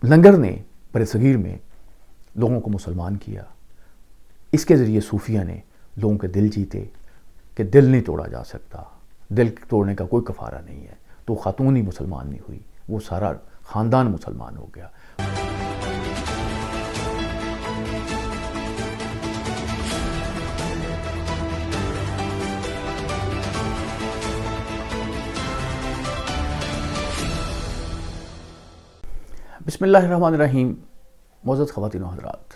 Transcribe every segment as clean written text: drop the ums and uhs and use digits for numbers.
لنگر نے برصغیر میں لوگوں کو مسلمان کیا. اس کے ذریعے صوفیہ نے لوگوں کے دل جیتے کہ دل نہیں توڑا جا سکتا, دل توڑنے کا کوئی کفارہ نہیں ہے. تو خاتون ہی مسلمان نہیں ہوئی, وہ سارا خاندان مسلمان ہو گیا. بسم اللہ الرحمن الرحیم. معزز خواتین و حضرات,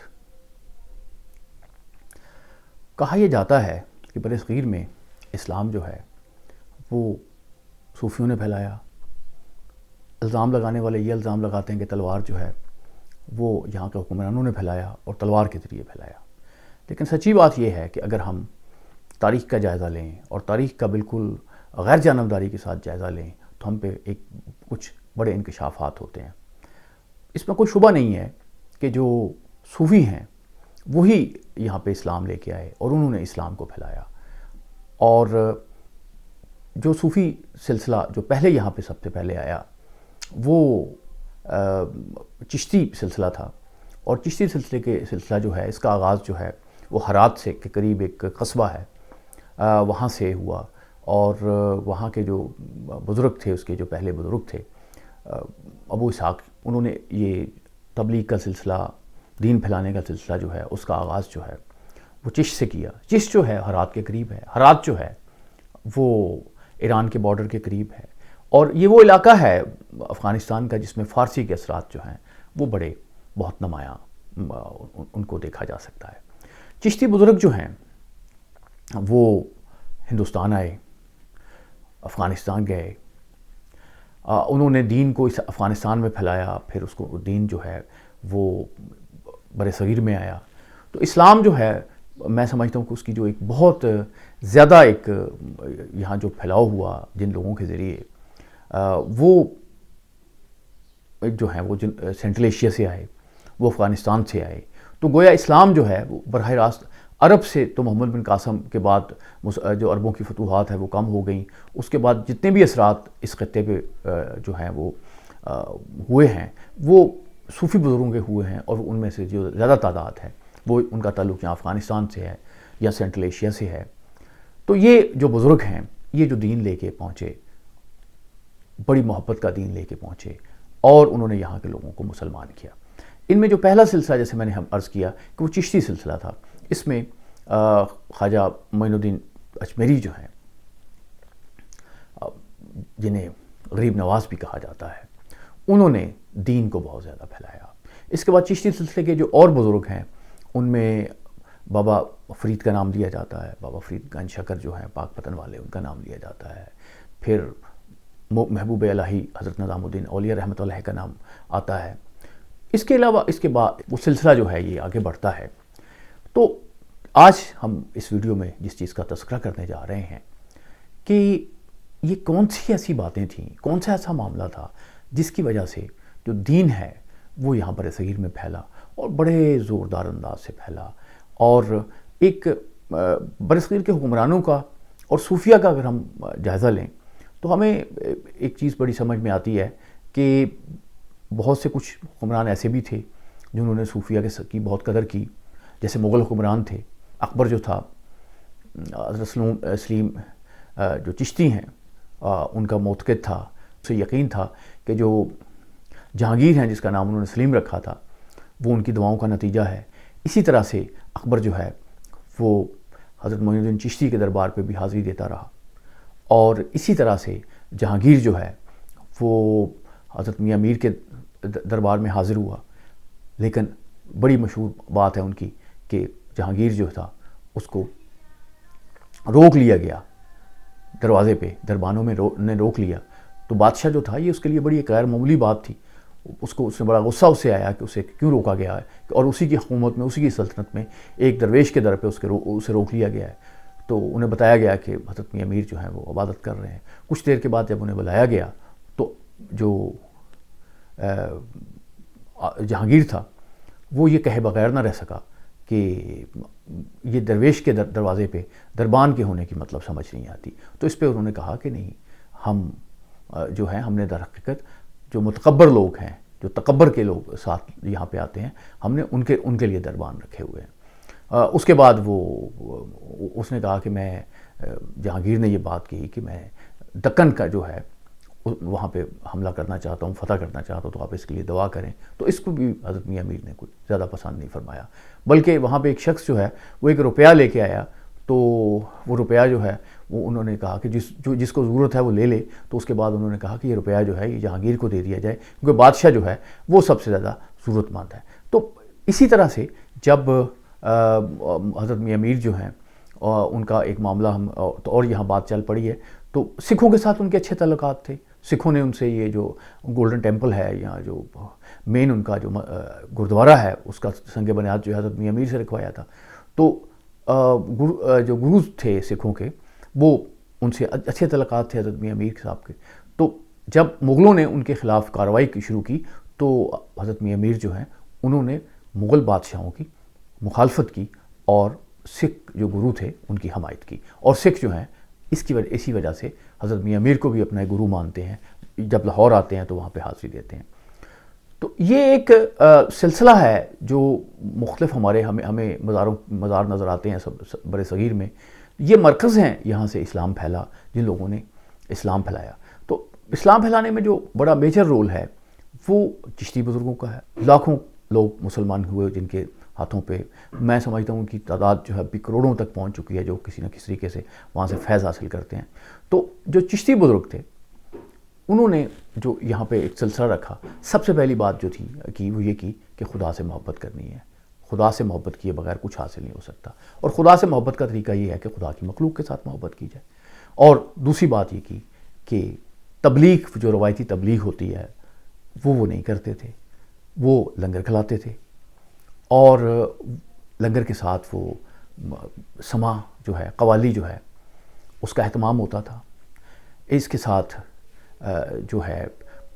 کہا یہ جاتا ہے کہ برصغیر میں اسلام جو ہے وہ صوفیوں نے پھیلایا. الزام لگانے والے یہ الزام لگاتے ہیں کہ تلوار جو ہے وہ یہاں کے حکمرانوں نے پھیلایا اور تلوار کے ذریعے پھیلایا. لیکن سچی بات یہ ہے کہ اگر ہم تاریخ کا جائزہ لیں اور تاریخ کا بالکل غیر جانبداری کے ساتھ جائزہ لیں تو ہم پہ کچھ بڑے انکشافات ہوتے ہیں. اس میں کوئی شبہ نہیں ہے کہ جو صوفی ہیں وہی یہاں پہ اسلام لے کے آئے اور انہوں نے اسلام کو پھیلایا. اور جو صوفی سلسلہ جو پہلے یہاں پہ سب سے پہلے آیا وہ چشتی سلسلہ تھا. اور چشتی سلسلہ جو ہے اس کا آغاز جو ہے وہ ہرات سے کے قریب ایک قصبہ ہے, وہاں سے ہوا. اور وہاں کے جو بزرگ تھے, اس کے جو پہلے بزرگ تھے ابو اسحاق, انہوں نے یہ تبلیغ کا سلسلہ, دین پھیلانے کا سلسلہ جو ہے اس کا آغاز جو ہے وہ چشت سے کیا. چشت جو ہے ہرات کے قریب ہے. ہرات جو ہے وہ ایران کے بارڈر کے قریب ہے, اور یہ وہ علاقہ ہے افغانستان کا جس میں فارسی کے اثرات جو ہیں وہ بہت نمایاں ان کو دیکھا جا سکتا ہے. چشتی بزرگ جو ہیں وہ ہندوستان آئے, افغانستان گئے, انہوں نے دین کو اس افغانستان میں پھیلایا. پھر اس کو دین جو ہے وہ برصغیر میں آیا. تو اسلام جو ہے میں سمجھتا ہوں کہ اس کی جو ایک بہت زیادہ ایک یہاں جو پھیلاؤ ہوا جن لوگوں کے ذریعے, وہ جو ہیں وہ سینٹرل ایشیا سے آئے, وہ افغانستان سے آئے. تو گویا اسلام جو ہے وہ براہ راست عرب سے, تو محمد بن قاسم کے بعد جو عربوں کی فتوحات ہے وہ کم ہو گئیں. اس کے بعد جتنے بھی اثرات اس خطے پہ جو ہیں وہ ہوئے ہیں وہ صوفی بزرگوں کے ہوئے ہیں, اور ان میں سے جو زیادہ تعداد ہے وہ ان کا تعلق یہاں افغانستان سے ہے یا سینٹرل ایشیا سے ہے. تو یہ جو بزرگ ہیں یہ جو دین لے کے پہنچے, بڑی محبت کا دین لے کے پہنچے, اور انہوں نے یہاں کے لوگوں کو مسلمان کیا. ان میں جو پہلا سلسلہ, جیسے میں نے عرض کیا کہ وہ چشتی سلسلہ تھا, اس میں خواجہ معین الدین اجمیری جو ہیں جنہیں غریب نواز بھی کہا جاتا ہے, انہوں نے دین کو بہت زیادہ پھیلایا. اس کے بعد چشتی سلسلے کے جو اور بزرگ ہیں ان میں بابا فرید کا نام لیا جاتا ہے. بابا فرید گنج شکر جو ہیں پاک پتن والے, ان کا نام لیا جاتا ہے. پھر محبوب الہی حضرت نظام الدین اولیاء رحمۃ اللہ کا نام آتا ہے. اس کے علاوہ اس کے بعد وہ سلسلہ جو ہے یہ آگے بڑھتا ہے. تو آج ہم اس ویڈیو میں جس چیز کا تذکرہ کرنے جا رہے ہیں کہ یہ کون سی ایسی باتیں تھیں, کون سا ایسا معاملہ تھا جس کی وجہ سے جو دین ہے وہ یہاں برصغیر میں پھیلا اور بڑے زوردار انداز سے پھیلا. اور ایک برصغیر کے حکمرانوں کا اور صوفیہ کا اگر ہم جائزہ لیں تو ہمیں ایک چیز بڑی سمجھ میں آتی ہے کہ بہت سے کچھ حکمران ایسے بھی تھے جنہوں نے صوفیہ کی بہت قدر کی. جیسے مغل حکمران تھے, اکبر جو تھا, حضرت سلیم جو چشتی ہیں ان کا معتقد تھا, اسے یقین تھا کہ جو جہانگیر ہیں جس کا نام انہوں نے سلیم رکھا تھا وہ ان کی دعاؤں کا نتیجہ ہے. اسی طرح سے اکبر جو ہے وہ حضرت معین الدین چشتی کے دربار پہ بھی حاضری دیتا رہا, اور اسی طرح سے جہانگیر جو ہے وہ حضرت میاں میر کے دربار میں حاضر ہوا. لیکن بڑی مشہور بات ہے ان کی کہ جہانگیر جو تھا اس کو روک لیا گیا دروازے پہ, دربانوں میں نے روک لیا. تو بادشاہ جو تھا یہ اس کے لیے بڑی ایک غیر معمولی بات تھی. اس نے بڑا غصہ اس سے آیا کہ اسے کیوں روکا گیا ہے, اور اسی کی حکومت میں, اسی کی سلطنت میں ایک درویش کے در پہ اسے روک لیا گیا ہے. تو انہیں بتایا گیا کہ حضرت میاں میر جو ہیں وہ عبادت کر رہے ہیں. کچھ دیر کے بعد جب انہیں بلایا گیا تو جو جہانگیر تھا وہ یہ کہے بغیر نہ رہ سکا کہ یہ درویش کے دروازے پہ دربان کے ہونے کی مطلب سمجھ نہیں آتی. تو اس پہ انہوں نے کہا کہ نہیں, ہم جو ہیں ہم نے در حقیقت جو متکبر لوگ ہیں جو تکبر کے لوگ ساتھ یہاں پہ آتے ہیں، ہم نے ان کے لیے دربان رکھے ہوئے ہیں۔ اس کے بعد اس نے کہا کہ میں جہانگیر نے یہ بات کہی کہ میں دکن کا جو ہے وہاں پہ حملہ کرنا چاہتا ہوں، فتح کرنا چاہتا ہوں، تو آپ اس کے لیے دعا کریں۔ تو اس کو بھی حضرت میاں میر نے کچھ زیادہ پسند نہیں فرمایا، بلکہ وہاں پہ ایک شخص جو ہے وہ ایک روپیہ لے کے آیا، تو وہ روپیہ جو ہے وہ انہوں نے کہا کہ جس کو ضرورت ہے وہ لے لے۔ تو اس کے بعد انہوں نے کہا کہ یہ روپیہ جو ہے یہ جہانگیر کو دے دیا جائے، کیونکہ بادشاہ جو ہے وہ سب سے زیادہ ضرورت مند ہے۔ تو اسی طرح سے جب حضرت میاں میر جو ہیں ان کا ایک معاملہ اور یہاں بات چل پڑی ہے، تو سکھوں کے ساتھ ان کے اچھے تعلقات تھے۔ سکھوں نے ان سے یہ جو گولڈن ٹیمپل ہے یا جو مین ان کا جو گردوارہ ہے اس کا سنگ بنیاد جو حضرت میاں میر سے رکھوایا تھا۔ تو جو گروز تھے سکھوں کے وہ ان سے اچھے تعلقات تھے حضرت میاں میر صاحب کے۔ تو جب مغلوں نے ان کے خلاف کارروائی شروع کی تو حضرت میاں میر جو ہیں انہوں نے مغل بادشاہوں کی مخالفت کی اور سکھ جو گرو تھے ان کی حمایت کی، اور سکھ جو ہیں اسی وجہ سے حضرت میاں میر کو بھی اپنا گرو مانتے ہیں، جب لاہور آتے ہیں تو وہاں پہ حاضری دیتے ہیں۔ تو یہ ایک سلسلہ ہے جو مختلف ہمیں مزار نظر آتے ہیں برِ صغیر میں۔ یہ مرکز ہیں یہاں سے اسلام پھیلا، جن لوگوں نے اسلام پھیلایا۔ تو اسلام پھیلانے میں جو بڑا میجر رول ہے وہ چشتی بزرگوں کا ہے۔ لاکھوں لوگ مسلمان ہوئے جن کے ہاتھوں پہ، میں سمجھتا ہوں ان کی تعداد جو ہے ابھی کروڑوں تک پہنچ چکی ہے، جو کسی نہ کسی طریقے سے وہاں سے فیض حاصل کرتے ہیں۔ تو جو چشتی بزرگ تھے انہوں نے جو یہاں پہ ایک سلسلہ رکھا، سب سے پہلی بات جو تھی وہ یہ کی کہ خدا سے محبت کرنی ہے۔ خدا سے محبت کیے بغیر کچھ حاصل نہیں ہو سکتا، اور خدا سے محبت کا طریقہ یہ ہے کہ خدا کی مخلوق کے ساتھ محبت کی جائے۔ اور دوسری بات یہ کی کہ تبلیغ، جو روایتی تبلیغ ہوتی ہے وہ نہیں کرتے تھے، وہ لنگر کھلاتے تھے، اور لنگر کے ساتھ وہ سماع جو ہے، قوالی جو ہے اس کا اہتمام ہوتا تھا۔ اس کے ساتھ جو ہے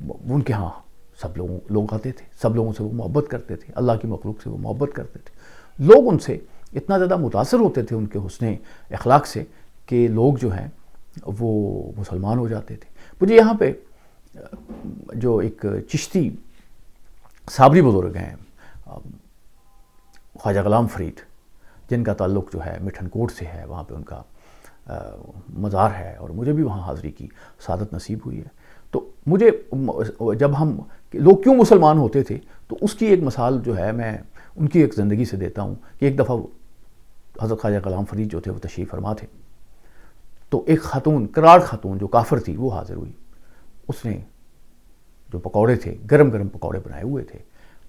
ان کے ہاں سب لوگ آتے تھے، سب لوگوں سے وہ محبت کرتے تھے، اللہ کی مخلوق سے وہ محبت کرتے تھے۔ لوگ ان سے اتنا زیادہ متاثر ہوتے تھے ان کے حسن اخلاق سے کہ لوگ جو ہیں وہ مسلمان ہو جاتے تھے۔ مجھے یہاں پہ جو ایک چشتی صابری بزرگ ہیں خواجہ غلام فرید، جن کا تعلق جو ہے مٹھن کوٹ سے ہے، وہاں پہ ان کا مزار ہے اور مجھے بھی وہاں حاضری کی سعادت نصیب ہوئی ہے۔ تو مجھے جب لوگ کیوں مسلمان ہوتے تھے تو اس کی ایک مثال جو ہے میں ان کی ایک زندگی سے دیتا ہوں کہ ایک دفعہ حضرت خواجہ غلام فرید جو تھے وہ تشریف فرما تھے، تو ایک خاتون، کراڑ خاتون جو کافر تھی، وہ حاضر ہوئی۔ اس نے جو پکوڑے تھے، گرم گرم پکوڑے بنائے ہوئے تھے،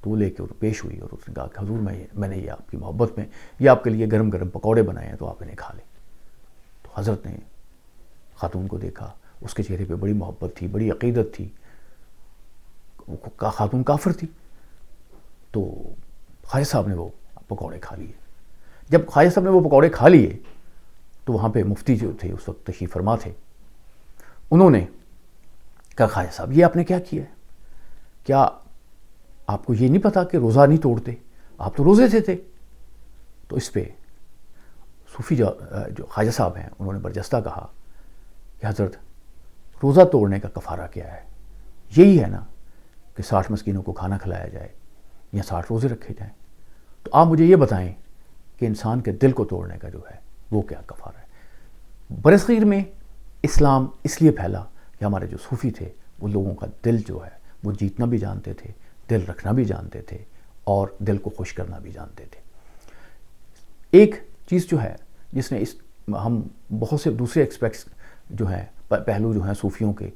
تو وہ لے کے پیش ہوئی اور اس نے کہا کہ حضور میں نے یہ آپ کی محبت میں یہ آپ کے لیے گرم گرم پکوڑے بنائے ہیں، تو آپ انہیں کھا لیں۔ تو حضرت نے خاتون کو دیکھا، اس کے چہرے پہ بڑی محبت تھی، بڑی عقیدت تھی، خاتون کافر تھی۔ تو خواجہ صاحب نے وہ پکوڑے کھا لیے۔ جب خواجہ صاحب نے وہ پکوڑے کھا لیے تو وہاں پہ مفتی جو تھے اس وقت تشریف فرما تھے، انہوں نے کہا خواجہ صاحب یہ آپ نے کیا کیا ہے؟ کیا آپ کو یہ نہیں پتا کہ روزہ نہیں توڑتے؟ آپ تو روزے تھے۔ تو اس پہ صوفی جو خواجہ صاحب ہیں انہوں نے برجستہ کہا کہ حضرت روزہ توڑنے کا کفارہ کیا ہے؟ یہی ہے نا کہ 60 مسکینوں کو کھانا کھلایا جائے یا 60 روزے رکھے جائیں۔ تو آپ مجھے یہ بتائیں کہ انسان کے دل کو توڑنے کا جو ہے وہ کیا کفارہ ہے؟ برصغیر میں اسلام اس لیے پھیلا کہ ہمارے جو صوفی تھے وہ لوگوں کا دل جو ہے وہ جیتنا بھی جانتے تھے، دل رکھنا بھی جانتے تھے، اور دل کو خوش کرنا بھی جانتے تھے۔ ایک چیز جو ہے جس نے ہم بہت سے دوسرے ایکسپیکٹس جو ہیں، پہلو جو ہیں صوفیوں کے،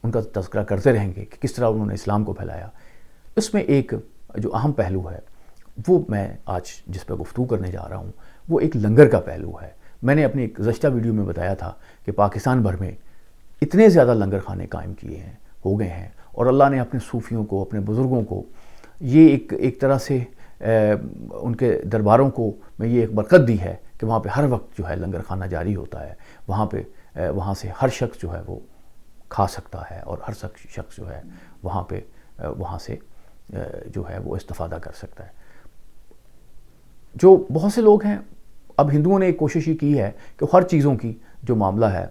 ان کا تذکرہ کرتے رہیں گے کہ کس طرح انہوں نے اسلام کو پھیلایا۔ اس میں ایک جو اہم پہلو ہے وہ میں آج جس پہ گفتگو کرنے جا رہا ہوں وہ ایک لنگر کا پہلو ہے۔ میں نے اپنی ایک گزشتہ ویڈیو میں بتایا تھا کہ پاکستان بھر میں اتنے زیادہ لنگر خانے قائم کیے ہیں، ہو گئے ہیں، اور اللہ نے اپنے صوفیوں کو، اپنے بزرگوں کو یہ ایک طرح سے ان کے درباروں کو میں یہ ایک برکت دی ہے کہ وہاں پہ ہر وقت جو ہے لنگر خانہ جاری ہوتا ہے، وہاں سے ہر شخص جو ہے وہ کھا سکتا ہے، اور ہر شخص جو ہے وہاں سے جو ہے وہ استفادہ کر سکتا ہے۔ جو بہت سے لوگ ہیں، اب ہندوؤں نے ایک کوشش یہ کی ہے کہ ہر چیزوں کی جو معاملہ ہے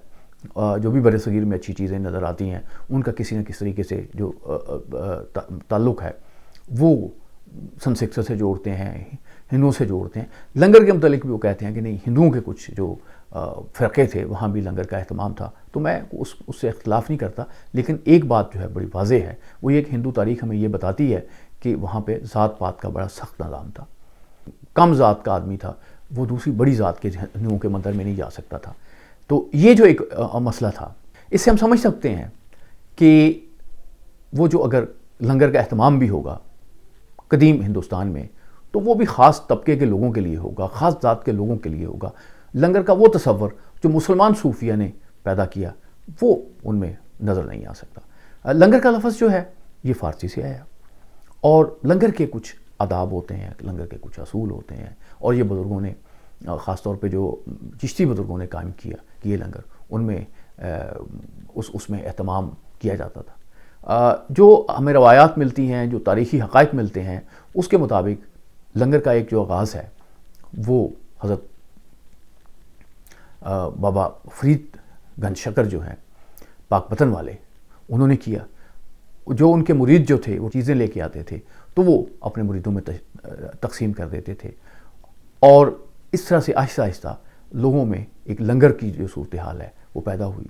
جو بھی بر صغیر میں اچھی چیزیں نظر آتی ہیں ان کا کسی نہ کسی طریقے سے جو تعلق ہے وہ سن 66 سے جوڑتے ہیں، ہندوؤں سے جوڑتے ہیں۔ لنگر کے متعلق بھی وہ کہتے ہیں کہ نہیں، ہندوؤں کے کچھ جو فرقے تھے وہاں بھی لنگر کا اہتمام تھا۔ تو میں اس سے اختلاف نہیں کرتا، لیکن ایک بات جو ہے بڑی واضح ہے، وہ یہ کہ ہندو تاریخ ہمیں یہ بتاتی ہے کہ وہاں پہ ذات پات کا بڑا سخت نظام تھا۔ کم ذات کا آدمی تھا وہ دوسری بڑی ذات کے ہندوؤں کے مندر میں نہیں جا سکتا تھا۔ تو یہ جو ایک مسئلہ تھا، اس سے ہم سمجھ سکتے ہیں کہ وہ جو اگر لنگر کا اہتمام بھی ہوگا قدیم ہندوستان میں تو وہ بھی خاص طبقے کے لوگوں کے لیے ہوگا، خاص ذات کے لوگوں کے لیے ہوگا۔ لنگر کا وہ تصور جو مسلمان صوفیہ نے پیدا کیا وہ ان میں نظر نہیں آ سکتا۔ لنگر کا لفظ جو ہے یہ فارسی سے آیا، اور لنگر کے کچھ آداب ہوتے ہیں، لنگر کے کچھ اصول ہوتے ہیں، اور یہ بزرگوں نے خاص طور پہ جو چشتی بزرگوں نے قائم کیا کہ یہ لنگر ان میں اس میں اہتمام کیا جاتا تھا۔ جو ہمیں روایات ملتی ہیں، جو تاریخی حقائق ملتے ہیں، اس کے مطابق لنگر کا ایک جو آغاز ہے وہ حضرت بابا فرید گنج شکر جو ہیں پاک پتن والے، انہوں نے کیا۔ جو ان کے مرید جو تھے وہ چیزیں لے کے آتے تھے تو وہ اپنے مریدوں میں تقسیم کر دیتے تھے، اور اس طرح سے آہستہ آہستہ لوگوں میں ایک لنگر کی جو صورتحال ہے وہ پیدا ہوئی۔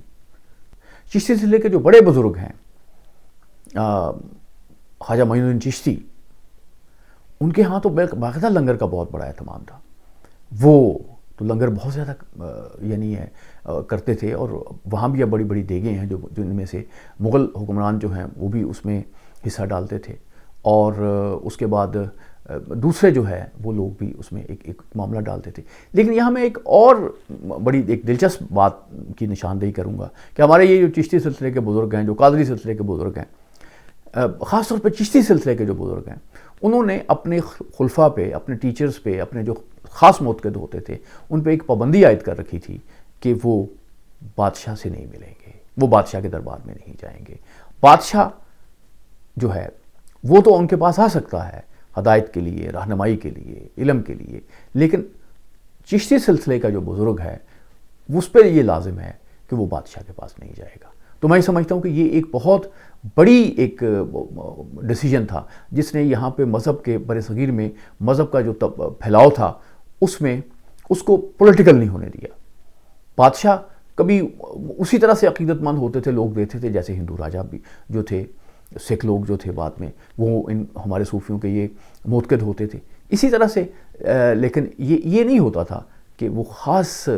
چشتی سلسلے کے جو بڑے بزرگ ہیں خواجہ معین الدین چشتی، ان کے ہاں تو باقاعدہ لنگر کا بہت بڑا اہتمام تھا۔ وہ تو لنگر بہت زیادہ کرتے تھے، اور وہاں بھی اب بڑی بڑی دیگیں ہیں جو ان میں سے مغل حکمران جو ہیں وہ بھی اس میں حصہ ڈالتے تھے، اور اس کے بعد دوسرے جو ہے وہ لوگ بھی اس میں ایک معاملہ ڈالتے تھے۔ لیکن یہاں میں ایک اور بڑی ایک دلچسپ بات کی نشاندہی کروں گا کہ ہمارے یہ جو چشتی سلسلے کے بزرگ ہیں، جو قادری سلسلے کے بزرگ ہیں، خاص طور پہ چشتی سلسلے کے جو بزرگ ہیں، انہوں نے اپنے خلفاء پہ، اپنے ٹیچرز پہ، اپنے جو خاص معتقد ہوتے تھے ان پہ ایک پابندی عائد کر رکھی تھی کہ وہ بادشاہ سے نہیں ملیں گے، وہ بادشاہ کے دربار میں نہیں جائیں گے۔ بادشاہ جو ہے وہ تو ان کے پاس آ سکتا ہے ہدایت کے لیے، رہنمائی کے لیے، علم کے لیے، لیکن چشتی سلسلے کا جو بزرگ ہے اس پہ یہ لازم ہے کہ وہ بادشاہ کے پاس نہیں جائے گا۔ تو میں سمجھتا ہوں کہ یہ ایک بہت بڑی ایک ڈیسیجن تھا جس نے یہاں پہ مذہب کے بر صغیر میں مذہب کا جو پھیلاؤ تھا اس میں اس کو پولیٹیکل نہیں ہونے دیا۔ بادشاہ کبھی اسی طرح سے عقیدت مند ہوتے تھے، لوگ دیتے تھے جیسے ہندو راجہ بھی جو تھے، سکھ لوگ جو تھے بعد میں وہ ان ہمارے صوفیوں کے یہ معتقد ہوتے تھے اسی طرح سے، لیکن یہ نہیں ہوتا تھا کہ وہ خاص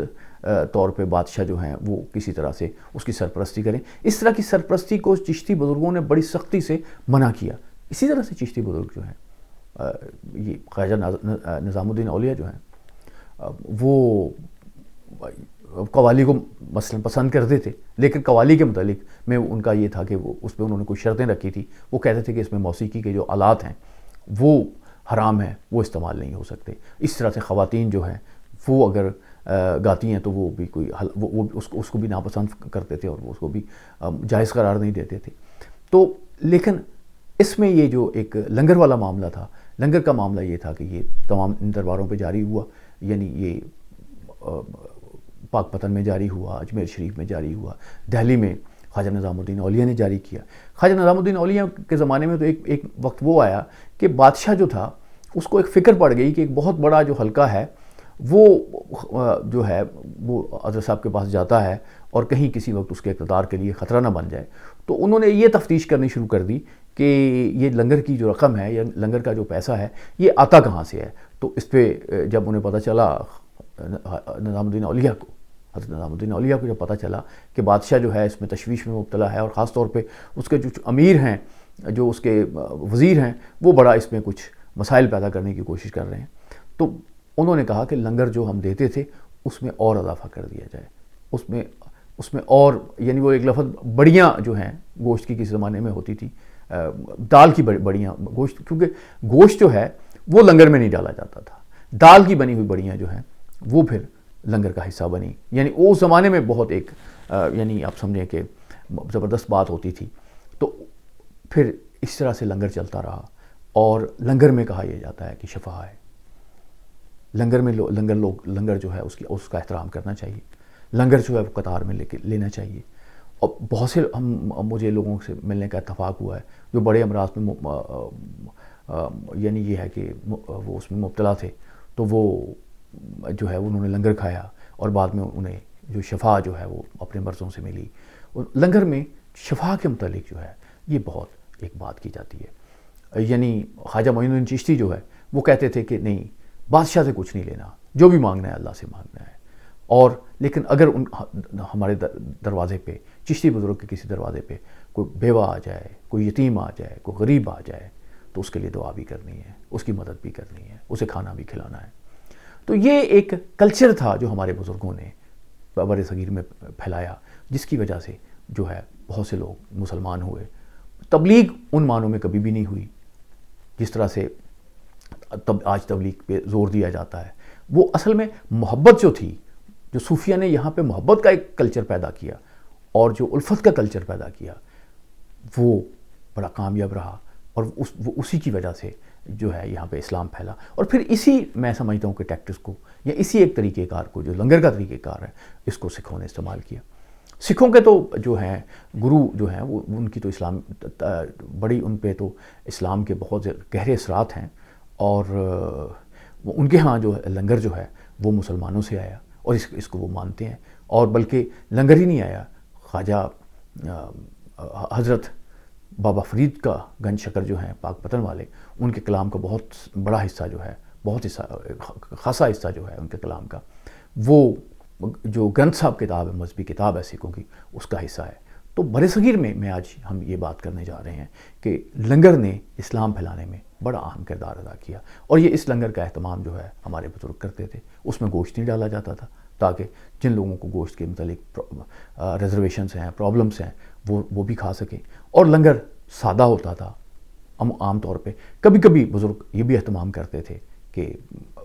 طور پہ بادشاہ جو ہیں وہ کسی طرح سے اس کی سرپرستی کریں۔ اس طرح کی سرپرستی کو چشتی بزرگوں نے بڑی سختی سے منع کیا۔ اسی طرح سے چشتی بزرگ جو ہیں، یہ خواجہ نظام الدین اولیاء جو ہیں، وہ قوالی کو مثلا پسند کرتے تھے، لیکن قوالی کے متعلق میں ان کا یہ تھا کہ وہ اس پہ انہوں نے کچھ شرطیں رکھی تھی۔ وہ کہتے تھے کہ اس میں موسیقی کے جو آلات ہیں وہ حرام ہیں، وہ استعمال نہیں ہو سکتے۔ اس طرح سے خواتین جو ہیں وہ اگر گاتی ہیں تو وہ بھی وہ اس کو بھی ناپسند کرتے تھے اور وہ اس کو بھی جائز قرار نہیں دیتے تھے۔ تو لیکن اس میں یہ جو ایک لنگر والا معاملہ تھا، لنگر کا معاملہ یہ تھا کہ یہ تمام ان درباروں پہ جاری ہوا، یعنی یہ پاک پتن میں جاری ہوا، اجمیر شریف میں جاری ہوا، دہلی میں خواجہ نظام الدین اولیاء نے جاری کیا۔ خواجہ نظام الدین اولیاء کے زمانے میں تو ایک وقت وہ آیا کہ بادشاہ جو تھا اس کو ایک فکر پڑ گئی کہ ایک بہت بڑا جو حلقہ ہے وہ جو ہے وہ حضرت صاحب کے پاس جاتا ہے اور کہیں کسی وقت اس کے اقتدار کے لیے خطرہ نہ بن جائے۔ تو انہوں نے یہ تفتیش کرنی شروع کر دی کہ یہ لنگر کی جو رقم ہے یا لنگر کا جو پیسہ ہے یہ آتا کہاں سے ہے۔ تو اس پہ جب انہیں پتہ چلا نظام الدین اولیاء کو، حضرت نظام الدین اولیاء کو جب پتہ چلا کہ بادشاہ جو ہے اس میں تشویش میں مبتلا ہے، اور خاص طور پہ اس کے جو امیر ہیں، جو اس کے وزیر ہیں، وہ بڑا اس میں کچھ مسائل پیدا کرنے کی کوشش کر رہے ہیں، تو انہوں نے کہا کہ لنگر جو ہم دیتے تھے اس میں اور اضافہ کر دیا جائے، اس میں اور، یعنی وہ ایک لفظ بڑیاں جو ہیں گوشت کی کسی زمانے میں ہوتی تھی، دال کی بڑیاں، گوشت، کیونکہ گوشت جو ہے وہ لنگر میں نہیں ڈالا جاتا تھا، دال کی بنی ہوئی بڑیاں جو ہیں وہ پھر لنگر کا حصہ بنی۔ یعنی اس زمانے میں بہت ایک یعنی آپ سمجھیں کہ زبردست بات ہوتی تھی۔ تو پھر اس طرح سے لنگر چلتا رہا، اور لنگر میں کہا یہ جاتا ہے کہ شفا ہے، لنگر میں لنگر جو ہے اس کا احترام کرنا چاہیے۔ لنگر جو ہے وہ قطار میں لینا چاہیے. اور بہت سے مجھے لوگوں سے ملنے کا اتفاق ہوا ہے جو بڑے امراض میں یعنی یہ ہے کہ وہ اس میں مبتلا تھے, تو وہ جو ہے انہوں نے لنگر کھایا اور بعد میں انہیں جو شفا جو ہے وہ اپنے مرضوں سے ملی. لنگر میں شفا کے متعلق جو ہے یہ بہت ایک بات کی جاتی ہے. یعنی خواجہ معین الدین چشتی جو ہے وہ کہتے تھے کہ نہیں, بادشاہ سے کچھ نہیں لینا, جو بھی مانگنا ہے اللہ سے مانگنا ہے. اور لیکن اگر ہمارے دروازے پہ, چشتی بزرگ کے کسی دروازے پہ کوئی بیوہ آ جائے, کوئی یتیم آ جائے, کوئی غریب آ جائے, تو اس کے لیے دعا بھی کرنی ہے, اس کی مدد بھی کرنی ہے, اسے کھانا بھی کھلانا ہے. تو یہ ایک کلچر تھا جو ہمارے بزرگوں نے بر صغیر میں پھیلایا, جس کی وجہ سے جو ہے بہت سے لوگ مسلمان ہوئے. تبلیغ ان معنوں میں کبھی بھی نہیں ہوئی جس طرح سے آج تبلیغ پہ زور دیا جاتا ہے. وہ اصل میں محبت جو تھی, جو صوفیہ نے یہاں پہ محبت کا ایک کلچر پیدا کیا اور جو الفت کا کلچر پیدا کیا, وہ بڑا کامیاب رہا. اور وہ اسی کی وجہ سے جو ہے یہاں پہ اسلام پھیلا. اور پھر اسی میں سمجھتا ہوں کہ ٹیکٹس کو یا اسی ایک طریقہ کار کو جو لنگر کا طریقہ کار ہے, اس کو سکھوں نے استعمال کیا. سکھوں کے تو جو ہیں گرو جو ہیں وہ ان کی تو اسلام بڑی, ان پہ تو اسلام کے بہت گہرے اثرات ہیں. اور ان کے ہاں جو لنگر جو ہے وہ مسلمانوں سے آیا اور اس کو وہ مانتے ہیں. اور بلکہ لنگر ہی نہیں آیا, خواجہ حضرت بابا فرید کا گنج شکر جو ہیں پاک پتن والے, ان کے کلام کا بہت بڑا حصہ جو ہے, بہت خاصا حصہ جو ہے ان کے کلام کا, وہ جو گرنتھ صاحب کتاب ہے, مذہبی کتاب ہے سکھوں کی, اس کا حصہ ہے. تو برصغیر میں آج ہم یہ بات کرنے جا رہے ہیں کہ لنگر نے اسلام پھیلانے میں بڑا اہم کردار ادا کیا. اور یہ اس لنگر کا اہتمام جو ہے ہمارے بزرگ کرتے تھے. اس میں گوشت نہیں ڈالا جاتا تھا تاکہ جن لوگوں کو گوشت کے متعلق ریزرویشنز ہیں, پرابلمس ہیں, وہ بھی کھا سکیں. اور لنگر سادہ ہوتا تھا عام طور پہ. کبھی کبھی بزرگ یہ بھی اہتمام کرتے تھے کہ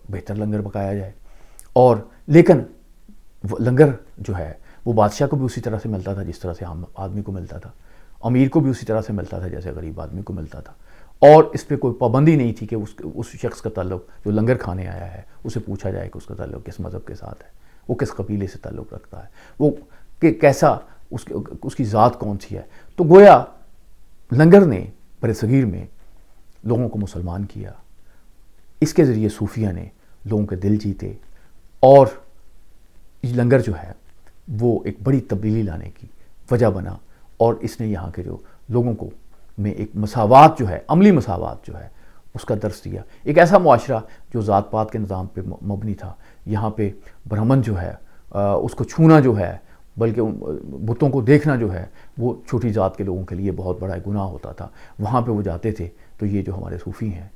بہتر لنگر پکایا جائے. اور لیکن لنگر جو ہے وہ بادشاہ کو بھی اسی طرح سے ملتا تھا جس طرح سے عام آدمی کو ملتا تھا, امیر کو بھی اسی طرح سے ملتا تھا جیسے غریب آدمی کو ملتا تھا. اور اس پہ کوئی پابندی نہیں تھی کہ اس شخص کا تعلق جو لنگر کھانے آیا ہے اسے پوچھا جائے کہ اس کا تعلق کس مذہب کے ساتھ ہے, وہ کس قبیلے سے تعلق رکھتا ہے, وہ کہ کیسا اس کی ذات کون سی ہے. تو گویا لنگر نے برصغیر میں لوگوں کو مسلمان کیا. اس کے ذریعے صوفیہ نے لوگوں کے دل جیتے. اور لنگر جو ہے وہ ایک بڑی تبدیلی لانے کی وجہ بنا. اور اس نے یہاں کے جو لوگوں کو میں ایک مساوات جو ہے, عملی مساوات جو ہے, اس کا درس دیا. ایک ایسا معاشرہ جو ذات پات کے نظام پہ مبنی تھا, یہاں پہ برہمن جو ہے اس کو چھونا جو ہے, بلکہ بتوں کو دیکھنا جو ہے, وہ چھوٹی ذات کے لوگوں کے لیے بہت بڑا گناہ ہوتا تھا. وہاں پہ وہ جاتے تھے تو یہ جو ہمارے صوفی ہیں,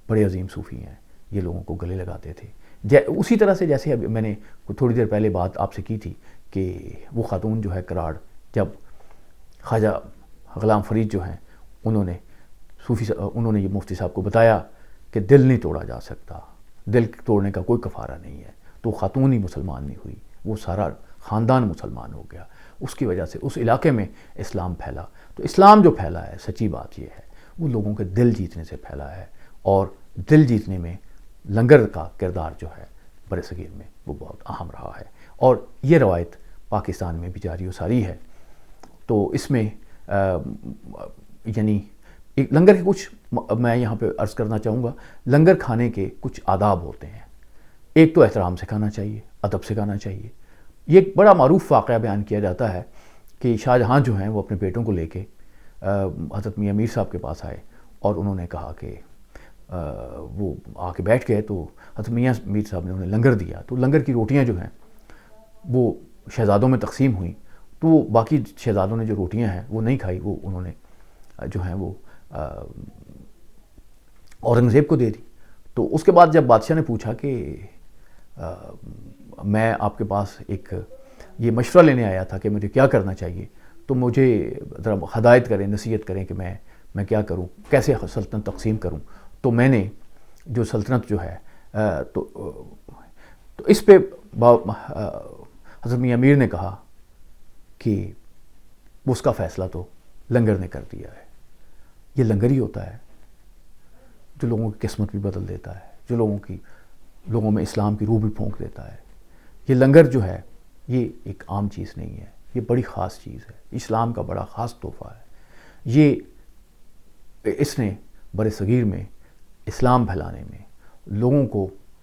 بڑے عظیم صوفی ہیں, یہ لوگوں کو گلے لگاتے تھے. اسی طرح سے جیسے اب میں نے تھوڑی دیر پہلے بات آپ سے کی تھی کہ وہ خاتون جو ہے کراڑ, جب خواجہ غلام فرید جو ہیں انہوں نے یہ مفتی صاحب کو بتایا کہ دل نہیں توڑا جا سکتا, دل توڑنے کا کوئی کفارہ نہیں ہے, تو خاتون ہی مسلمان نہیں ہوئی, وہ سارا خاندان مسلمان ہو گیا. اس کی وجہ سے اس علاقے میں اسلام پھیلا. تو اسلام جو پھیلا ہے, سچی بات یہ ہے, وہ لوگوں کے دل جیتنے سے پھیلا ہے. اور دل جیتنے میں لنگر کا کردار جو ہے برصغیر میں وہ بہت اہم رہا ہے. اور یہ روایت پاکستان میں بھی جاری و ساری ہے. تو اس میں یعنی ایک لنگر کے کچھ میں یہاں پہ عرض کرنا چاہوں گا. لنگر کھانے کے کچھ آداب ہوتے ہیں. ایک تو احترام سے کھانا چاہیے, ادب سے کھانا چاہیے. یہ ایک بڑا معروف واقعہ بیان کیا جاتا ہے کہ شاہ جہاں جو ہیں وہ اپنے بیٹوں کو لے کے حضرت میاں میر صاحب کے پاس آئے اور انہوں نے کہا کہ وہ آ کے بیٹھ گئے. تو حضرت میاں میر صاحب نے انہیں لنگر دیا. تو لنگر کی روٹیاں جو ہیں وہ شہزادوں میں تقسیم ہوئیں. تو وہ باقی شہزادوں نے جو روٹیاں ہیں وہ نہیں کھائی, وہ انہوں نے جو ہیں وہ اورنگزیب کو دے دی. تو اس کے بعد جب بادشاہ نے پوچھا کہ میں آپ کے پاس ایک یہ مشورہ لینے آیا تھا کہ مجھے کیا کرنا چاہیے, تو مجھے ذرا ہدایت کریں, نصیحت کریں کہ میں کیا کروں, کیسے سلطنت تقسیم کروں. تو میں نے جو سلطنت جو ہے تو اس پہ حضرت میاں میر نے کہا کہ اس کا فیصلہ تو لنگر نے کر دیا ہے. یہ لنگر ہی ہوتا ہے جو لوگوں کی قسمت بھی بدل دیتا ہے, جو لوگوں میں اسلام کی روح بھی پھونک دیتا ہے. یہ لنگر جو ہے یہ ایک عام چیز نہیں ہے، یہ بڑی خاص چیز ہے، اسلام کا بڑا خاص تحفہ ہے۔ یہ اس نے بر صغیر میں اسلام پھیلانے میں،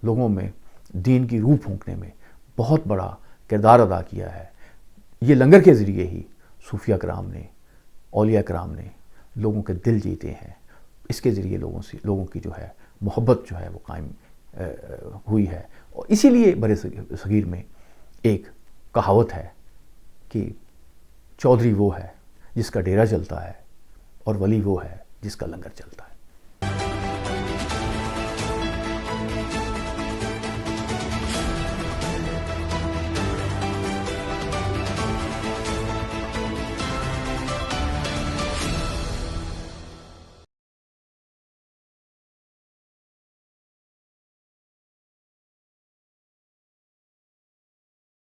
لوگوں میں دین کی روح پھونکنے میں بہت بڑا کردار ادا کیا ہے۔ یہ لنگر کے ذریعے ہی صوفیہ کرام نے، اولیاء کرام نے لوگوں کے دل جیتے ہیں، اس کے ذریعے لوگوں کی جو ہے محبت جو ہے وہ قائم ہوئی ہے۔ اور اسی لیے بر صغیر میں ایک کہاوت ہے کہ چودھری وہ ہے جس کا ڈیرا چلتا ہے اور ولی وہ ہے جس کا لنگر چلتا ہے۔